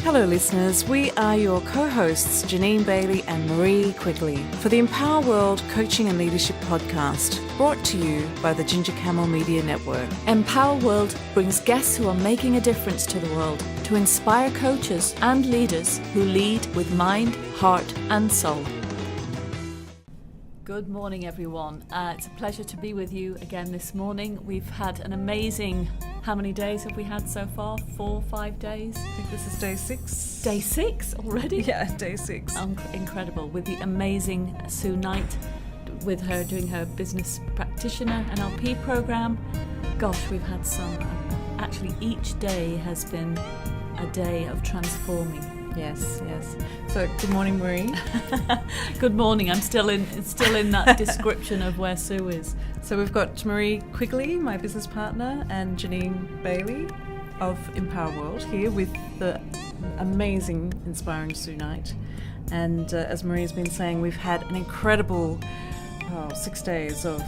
Hello listeners, we are your co-hosts Janine Bailey and Marie Quigley for the Empower World Coaching and Leadership Podcast, brought to you by the Ginger Camel Media Network. Empower World brings guests who are making a difference to the world to inspire coaches and leaders who lead with mind, heart and soul. Good morning everyone. It's a pleasure to be with you again this morning. We've had an amazing, how many days have we had so far? 4, 5 days? I think this is day 6. Day 6 already? Yeah, day 6. Incredible. With the amazing Sue Knight, with her doing her business practitioner NLP program. Gosh, we've had some. Actually, each day has been a day of transforming. Yes. So, good morning, Marie. Good morning. I'm still in that description of where Sue is. So we've got Marie Quigley, my business partner, and Janine Bailey of Empower World here with the amazing, inspiring Sue Knight. And as Marie's been saying, we've had an incredible 6 days of,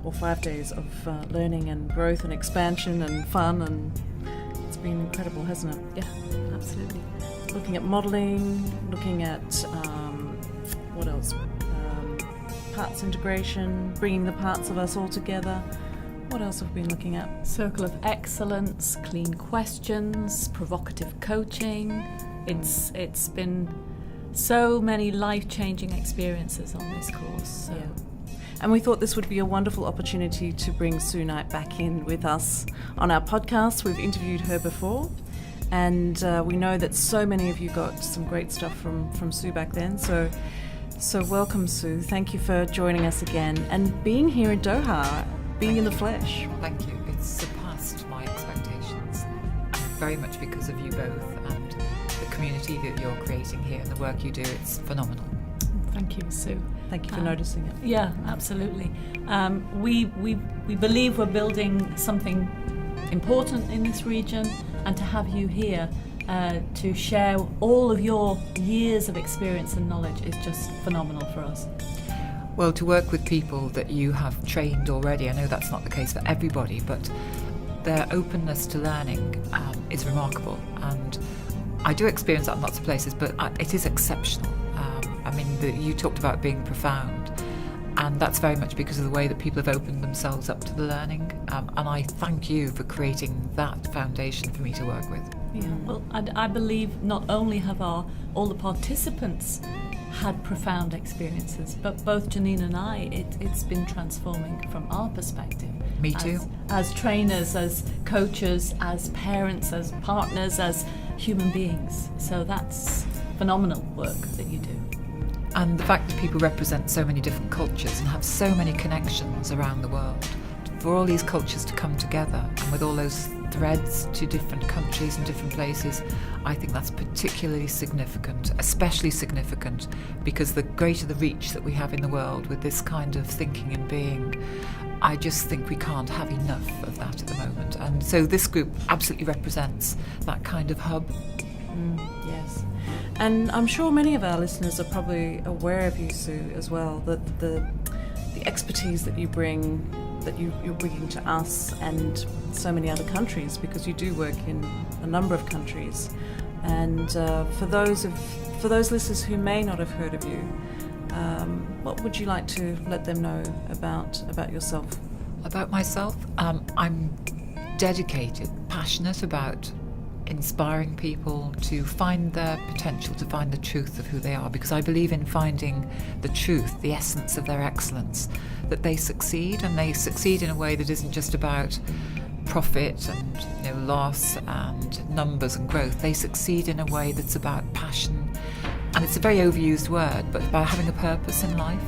or 5 days of learning and growth and expansion and fun, and it's been incredible, hasn't it? Yeah, absolutely. Looking at modelling, looking at what else? Parts integration, bringing the parts of us all together. What else have we been looking at? Circle of excellence, clean questions, provocative coaching. It's been so many life-changing experiences on this course. So. Yeah. And we thought this would be a wonderful opportunity to bring Sue Knight back in with us on our podcast. We've interviewed her before. And we know that so many of you got some great stuff from Sue back then. So welcome, Sue. Thank you for joining us again and being here in Doha, being in the flesh. Thank you. It's surpassed my expectations, and very much because of you both and the community that you're creating here and the work you do. It's phenomenal. Thank you, Sue. Thank you for noticing it. Yeah, absolutely. We believe we're building something important in this region, and to have you here to share all of your years of experience and knowledge is just phenomenal for us. Well, to work with people that you have trained already, I know that's not the case for everybody, but their openness to learning is remarkable, and I do experience that in lots of places, but it is exceptional. You talked about being profound, and that's very much because of the way that people have opened themselves up to the learning, and I thank you for creating that foundation for me to work with. Yeah, well, I believe not only have all the participants had profound experiences, but both Janine and I, it's been transforming from our perspective. Me too. As trainers, as coaches, as parents, as partners, as human beings. So that's phenomenal work that you do. And the fact that people represent so many different cultures and have so many connections around the world, for all these cultures to come together and with all those threads to different countries and different places, I think that's particularly significant, especially significant because the greater the reach that we have in the world with this kind of thinking and being, I just think we can't have enough of that at the moment. And so this group absolutely represents that kind of hub. Yes. And I'm sure many of our listeners are probably aware of you, Sue, as well, that the expertise that you bring, that you're bringing to us and so many other countries, because you do work in a number of countries. And for those listeners who may not have heard of you, what would you like to let them know about yourself? About myself? I'm dedicated, passionate about inspiring people to find their potential, to find the truth of who they are, because I believe in finding the truth, the essence of their excellence, that they succeed, and they succeed in a way that isn't just about profit and loss and numbers and growth. They succeed in a way that's about passion, and it's a very overused word, but about having a purpose in life,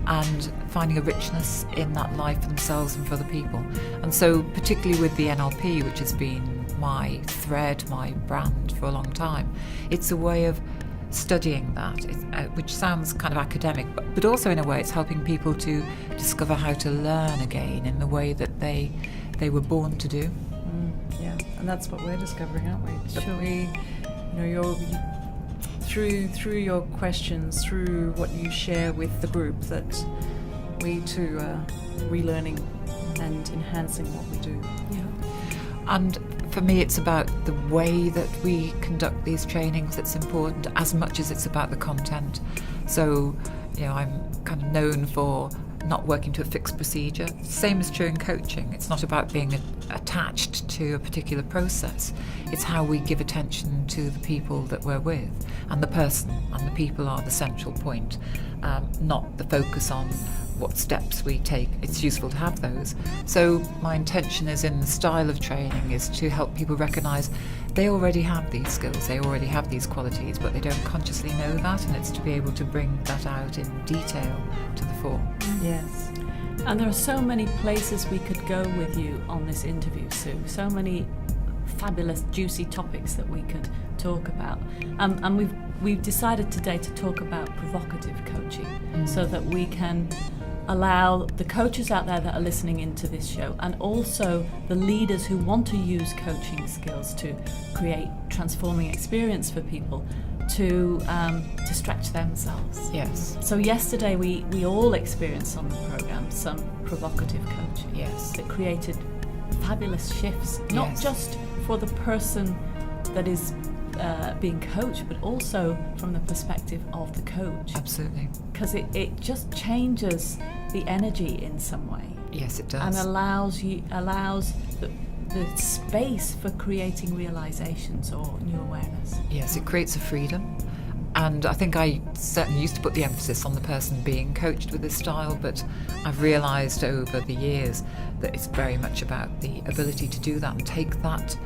and finding a richness in that life for themselves and for other people. And so particularly with the NLP, which has been my thread, my brand for a long time, it's a way of studying that, which sounds kind of academic, but also in a way it's helping people to discover how to learn again in the way that they were born to do. Yeah, and that's what we're discovering, aren't we? Sure. Through your questions, through what you share with the group, that we too are relearning and enhancing what we do. Yeah. And for me, it's about the way that we conduct these trainings that's important as much as it's about the content. So, I'm kind of known for not working to a fixed procedure. Same is true in coaching. It's not about being attached to a particular process. It's how we give attention to the people that we're with, and the person and the people are the central point, not the focus on what steps we take. It's useful to have those. So my intention is in the style of training is to help people recognise they already have these skills, they already have these qualities, but they don't consciously know that, and it's to be able to bring that out in detail to the fore. Yes. And there are so many places we could go with you on this interview, Sue. So many fabulous, juicy topics that we could talk about. And we've decided today to talk about provocative coaching, so that we can allow the coaches out there that are listening into this show, and also the leaders who want to use coaching skills to create transforming experience for people, to stretch themselves. Yes. So yesterday we all experienced on the programme some provocative coaching. Yes. That created fabulous shifts, not Yes. just for the person that is being coached, but also from the perspective of the coach. Absolutely. Because it just changes the energy in some way. Yes, it does. And allows the space for creating realizations or new awareness. Yes, it creates a freedom. And I think I certainly used to put the emphasis on the person being coached with this style, but I've realised over the years that it's very much about the ability to do that and take that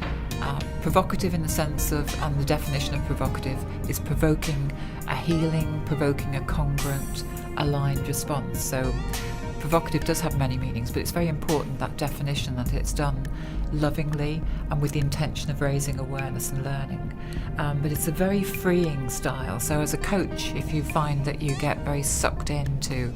provocative in the sense of, and the definition of provocative is provoking a healing, provoking a congruent, aligned response. So provocative does have many meanings, but it's very important, that definition, that it's done lovingly and with the intention of raising awareness and learning. But it's a very freeing style. So as a coach, if you find that you get very sucked into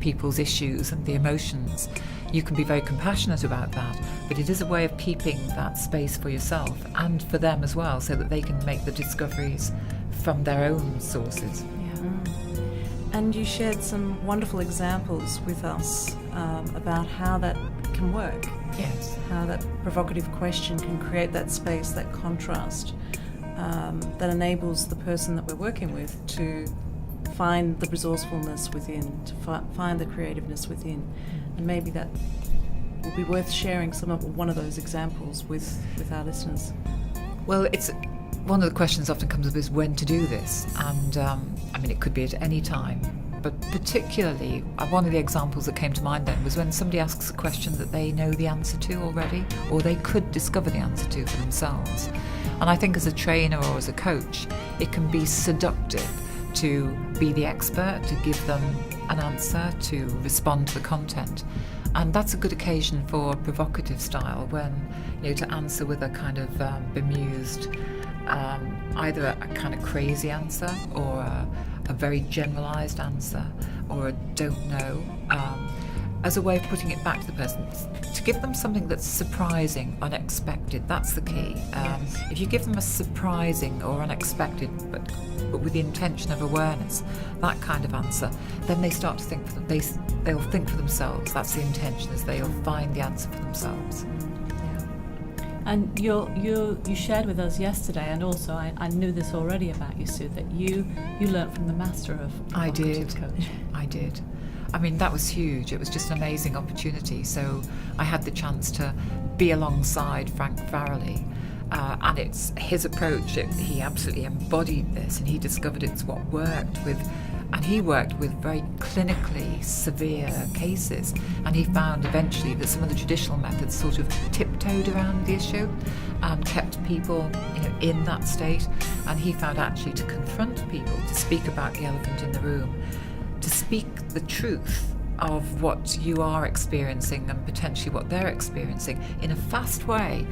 people's issues and the emotions, you can be very compassionate about that, but it is a way of keeping that space for yourself and for them as well, so that they can make the discoveries from their own sources. And you shared some wonderful examples with us about how that can work. Yes. How that provocative question can create that space, that contrast, that enables the person that we're working with to find the resourcefulness within, to find the creativeness within. And maybe that would be worth sharing one of those examples with our listeners. Well, it's one of the questions often comes up is when to do this, and it could be at any time, but particularly one of the examples that came to mind then was when somebody asks a question that they know the answer to already, or they could discover the answer to for themselves. And I think as a trainer or as a coach, it can be seductive to be the expert, to give them an answer, to respond to the content. And that's a good occasion for a provocative style, when, to answer with a kind of bemused, either a kind of crazy answer or a very generalised answer or a don't know, as a way of putting it back to the person, to give them something that's surprising, unexpected. That's the key. Yes. If you give them a surprising or unexpected, but with the intention of awareness, that kind of answer, then they start to think for them. They'll think for themselves. That's the intention, is they'll find the answer for themselves. And you shared with us yesterday, and also I knew this already about you, Sue, that you learnt from the master of provocative coaching. I did. I mean, that was huge. It was just an amazing opportunity. So I had the chance to be alongside Frank Farrelly, and it's his approach. He absolutely embodied this, and he discovered it's what worked with. And he worked with very clinically severe cases, and he found eventually that some of the traditional methods sort of tiptoed around the issue and kept people, in that state. And he found actually to confront people, to speak about the elephant in the room, to speak the truth of what you are experiencing and potentially what they're experiencing in a fast way,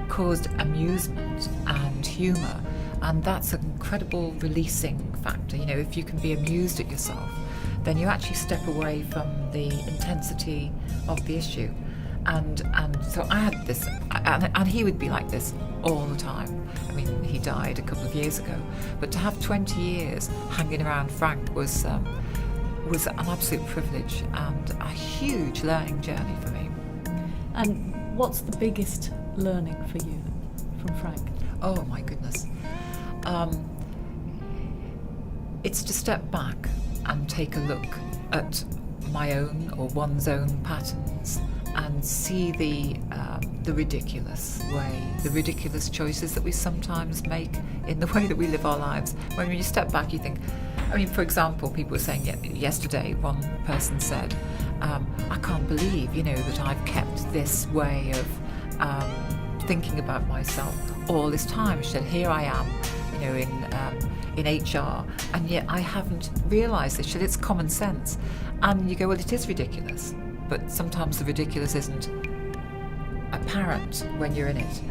caused amusement and humour. And that's an incredible releasing factor. If you can be amused at yourself, then you actually step away from the intensity of the issue. And so I had this, and he would be like this all the time. I mean, he died a couple of years ago, but to have 20 years hanging around Frank was an absolute privilege and a huge learning journey for me. And what's the biggest learning for you from Frank? Oh my goodness. It's to step back and take a look at my own or one's own patterns and see the ridiculous way, the ridiculous choices that we sometimes make in the way that we live our lives. When you step back, you think, I mean, for example, people were saying yesterday, one person said, I can't believe, that I've kept this way of thinking about myself all this time. She said, here I am, in HR, and yet I haven't realised this. She said, it's common sense. And you go, well, it is ridiculous, but sometimes the ridiculous isn't apparent when you're in it.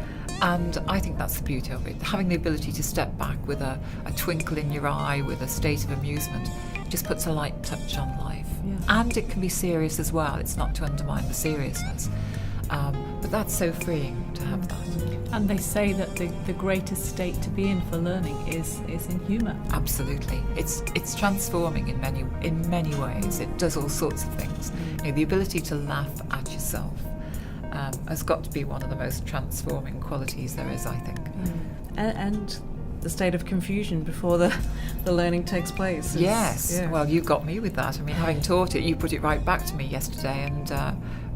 And I think that's the beauty of it. Having the ability to step back with a twinkle in your eye, with a state of amusement, just puts a light touch on life. Yeah. And it can be serious as well. It's not to undermine the seriousness. But that's so freeing to have that. And they say that the greatest state to be in for learning is in humour. Absolutely. It's transforming in many ways. It does all sorts of things. The ability to laugh at yourself has got to be one of the most transforming qualities there is, I think. And the state of confusion before the learning takes place. Yes. Yeah. Well, you got me with that. I mean, having taught it, you put it right back to me yesterday and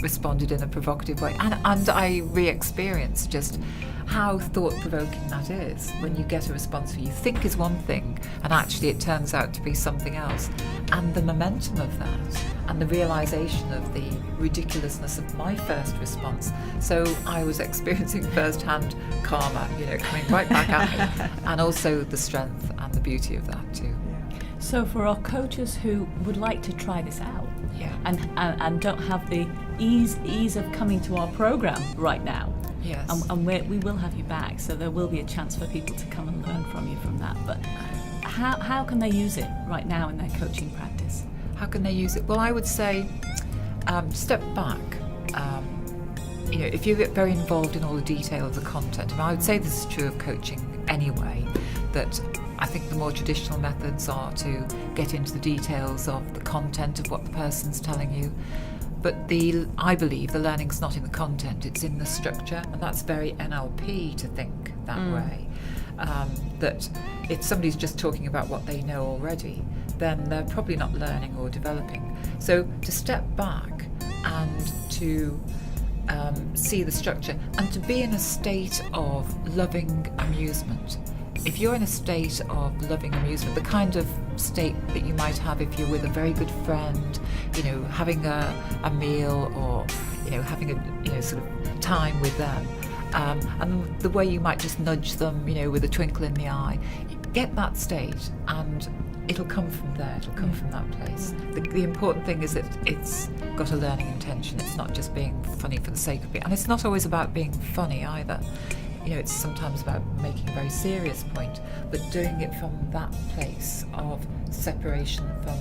responded in a provocative way. And I re-experienced just how thought-provoking that is when you get a response that you think is one thing and actually it turns out to be something else. And the momentum of that and the realisation of the ridiculousness of my first response. So I was experiencing first-hand karma, coming right back at me, and also the strength and the beauty of that too. So for our coaches who would like to try this out, Yeah. and don't have the ease of coming to our program right now, Yes. and we will have you back, so there will be a chance for people to come and learn from you from that. But how can they use it right now in their coaching practice? How can they use it? Well, I would say step back. If you get very involved in all the detail of the content, and I would say this is true of coaching anyway, that I think the more traditional methods are to get into the details of the content of what the person's telling you. But I believe the learning's not in the content, it's in the structure, and that's very NLP to think that way. That if somebody's just talking about what they know already, then they're probably not learning or developing. So to step back and to see the structure and to be in a state of loving amusement. If you're in a state of loving amusement, the kind of state that you might have if you're with a very good friend, having a meal or, having a, sort of time with them, and the way you might just nudge them, with a twinkle in the eye, get that state and it'll come from there, it'll come from that place. The important thing is that it's got a learning intention. It's not just being funny for the sake of it. And it's not always about being funny either. It's sometimes about making a very serious point, but doing it from that place of separation from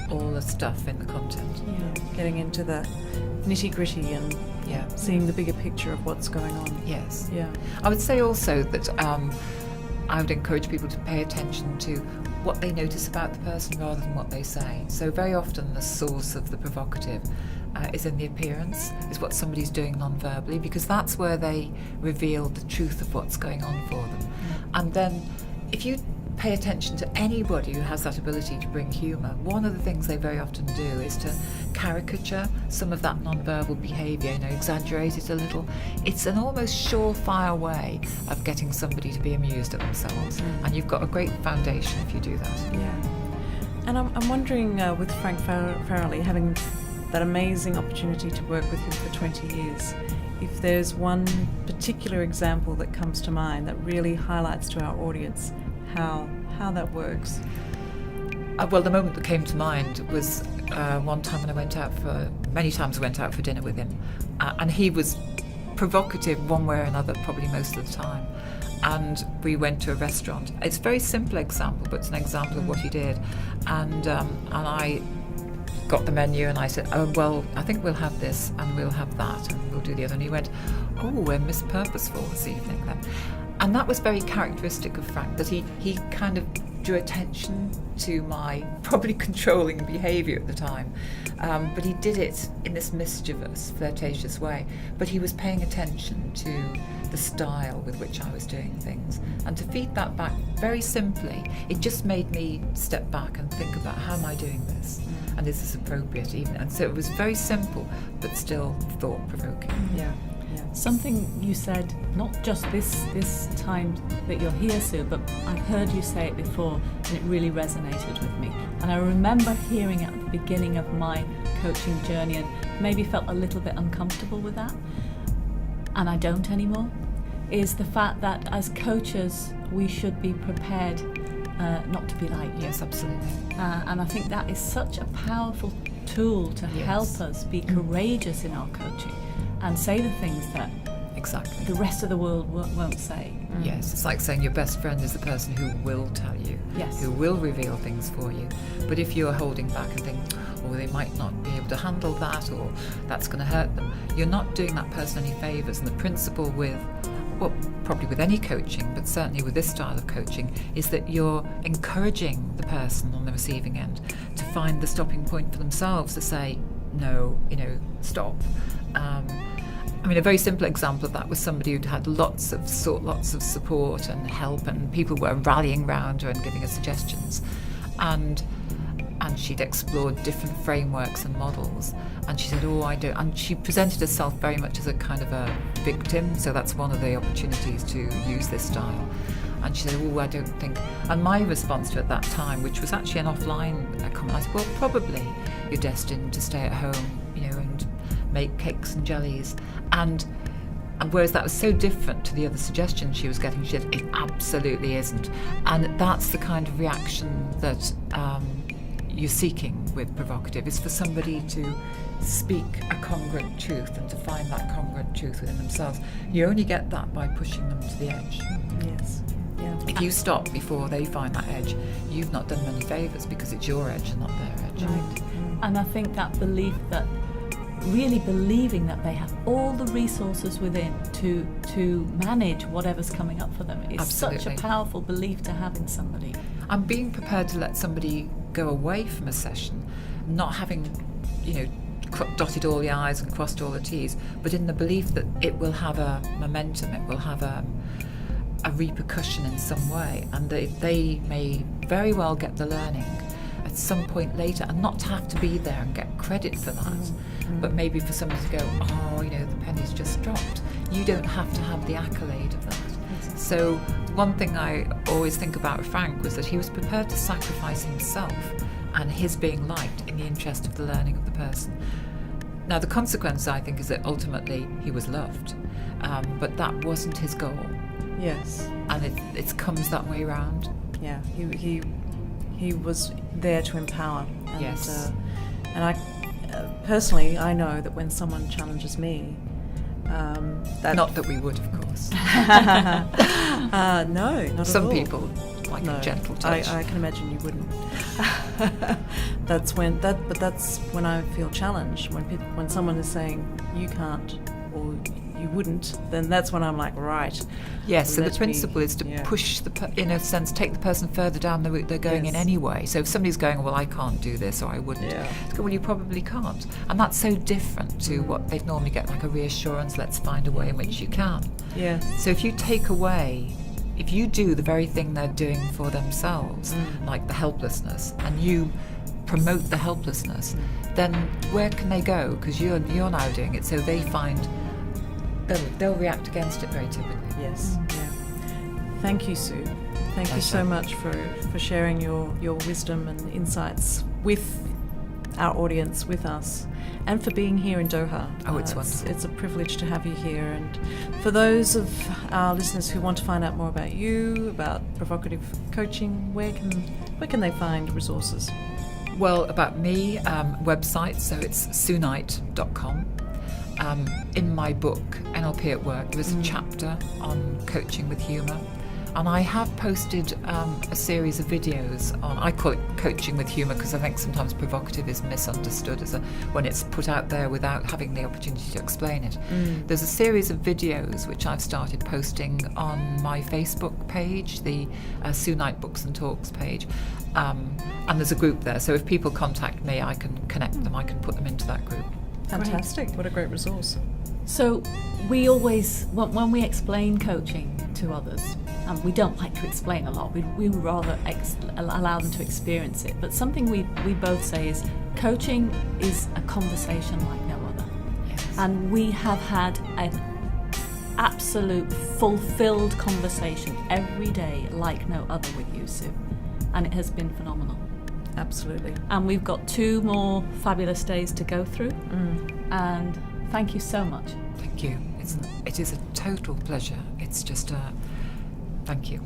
all the stuff in the content. Yeah. Getting into the nitty-gritty and seeing the bigger picture of what's going on. Yes. Yeah. I would say also that I would encourage people to pay attention to what they notice about the person rather than what they say. So very often the source of the provocative is in the appearance, is what somebody's doing non-verbally, because that's where they reveal the truth of what's going on for them. And then if you pay attention to anybody who has that ability to bring humour, one of the things they very often do is to caricature some of that non-verbal behaviour, exaggerate it a little. It's an almost surefire way of getting somebody to be amused at themselves. And you've got a great foundation if you do that. Yeah. And I'm wondering, with Frank Farrelly, having that amazing opportunity to work with him for 20 years, if there's one particular example that comes to mind that really highlights to our audience how that works. Well, the moment that came to mind was one time when many times I went out for dinner with him, and he was provocative one way or another, probably most of the time. And we went to a restaurant. It's a very simple example, but it's an example of what he did. And I got the menu and I said, oh, well, I think we'll have this and we'll have that and we'll do the other. And he went, oh, we're mispurposeful this evening then. And that was very characteristic of Frank, that he kind of drew attention to my probably controlling behaviour at the time. But he did it in this mischievous, flirtatious way. But he was paying attention to the style with which I was doing things. And to feed that back very simply, it just made me step back and think about, how am I doing this? And is this appropriate even? And so it was very simple, but still thought-provoking. Yeah. Something you said, not just this time that you're here, Sue, but I've heard you say it before, and it really resonated with me. And I remember hearing it at the beginning of my coaching journey and maybe felt a little bit uncomfortable with that, and I don't anymore, is the fact that as coaches we should be prepared not to be liked. Yes, absolutely. And I think that is such a powerful tool to help us be courageous in our coaching and say the things that Exactly. the rest of the world won't say. Yes, it's like saying your best friend is the person who will tell you, Yes. who will reveal things for you. But if you're holding back and think, oh, they might not be able to handle that, or that's going to hurt them, you're not doing that person any favours. And the principle with, well, probably with any coaching, but certainly with this style of coaching, is that you're encouraging the person on the receiving end to find the stopping point for themselves, to say, no, stop. I mean, a very simple example of that was somebody who'd had lots of support and help, and people were rallying round her and giving her suggestions, and she'd explored different frameworks and models, and she said, oh, I don't, and she presented herself very much as a kind of a victim, so that's one of the opportunities to use this style. And she said, oh, I don't think, and my response to her at that time, which was actually an offline comment, I said, well, probably you're destined to stay at home, and make cakes and jellies. And whereas that was so different to the other suggestions she was getting, she said, it absolutely isn't. And that's the kind of reaction that you're seeking with provocative, is for somebody to speak a congruent truth and to find that congruent truth within themselves. You only get that by pushing them to the edge. Yes. Yeah. If you stop before they find that edge, you've not done them any favours, because it's your edge and not their edge. Right. And I think that belief, that really believing that they have all the resources within to manage whatever's coming up for them is Absolutely. such a powerful belief to have in somebody. And being prepared to let somebody go away from a session, not having, dotted all the I's and crossed all the T's, but in the belief that it will have a momentum, it will have a repercussion in some way, and they may very well get the learning at some point later, and not to have to be there and get credit for that, but maybe for somebody to go, oh, the penny's just dropped. You don't have to have the accolade of that. So one thing I always think about Frank was that he was prepared to sacrifice himself and his being liked in the interest of the learning of the person. Now, the consequence, I think, is that ultimately he was loved, but that wasn't his goal. Yes. And it comes that way round. Yeah. He was there to empower. And, Yes. And I personally, I know that when someone challenges me, that Not that we would, of course. no, not at all. Some people like No, a gentle touch. I can imagine you wouldn't. That's when I feel challenged. When someone is saying you can't or you wouldn't, then that's when I'm like, right. Yes, so the let principle me- is to yeah. push in a sense, take the person further down the route they're going in Yes. anyway. So if somebody's going, well, I can't do this, or I wouldn't, Yeah. it's go, well, you probably can't. And that's so different to what they'd normally get, like a reassurance, let's find a way in which you can. Yeah. So if you take away, if you do the very thing they're doing for themselves, like the helplessness, and you promote the helplessness, then where can they go? Because you're now doing it, so they find they'll react against it very typically. Yes. Yeah. Thank you, Sue. Thank you so much for sharing your wisdom and insights with our audience, with us, and for being here in Doha. Oh, it's wonderful. It's a privilege to have you here. And for those of our listeners who want to find out more about you, about provocative coaching, where can they find resources? Well, about me, website, so it's sueknight.com. In my book, NLP at Work, there was a chapter on coaching with humour, And I have posted a series of videos on, I call it coaching with humour, because I think sometimes provocative is misunderstood when it's put out there without having the opportunity to explain it. There's a series of videos which I've started posting on my Facebook page, the Sue Knight Books and Talks page, and there's a group there, so if people contact me I can connect them, I can put them into that group. Fantastic. What a great resource. So we always, when we explain coaching to others, and we don't like to explain a lot, we would rather allow them to experience it. But something we both say is coaching is a conversation like no other. Yes. And we have had an absolute fulfilled conversation every day like no other with you, Sue. And it has been phenomenal. Absolutely. And we've got 2 more fabulous days to go through. And thank you so much. Thank you. It is a total pleasure. It's just thank you.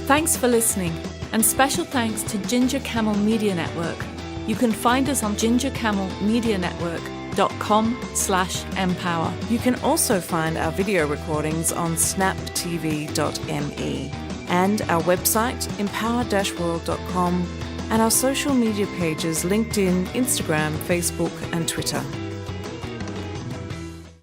Thanks for listening, and special thanks to Ginger Camel Media Network. You can find us on gingercamelmedianetwork.com/empower. You can also find our video recordings on snaptv.me and our website empower-world.com and our social media pages LinkedIn, Instagram, Facebook and Twitter.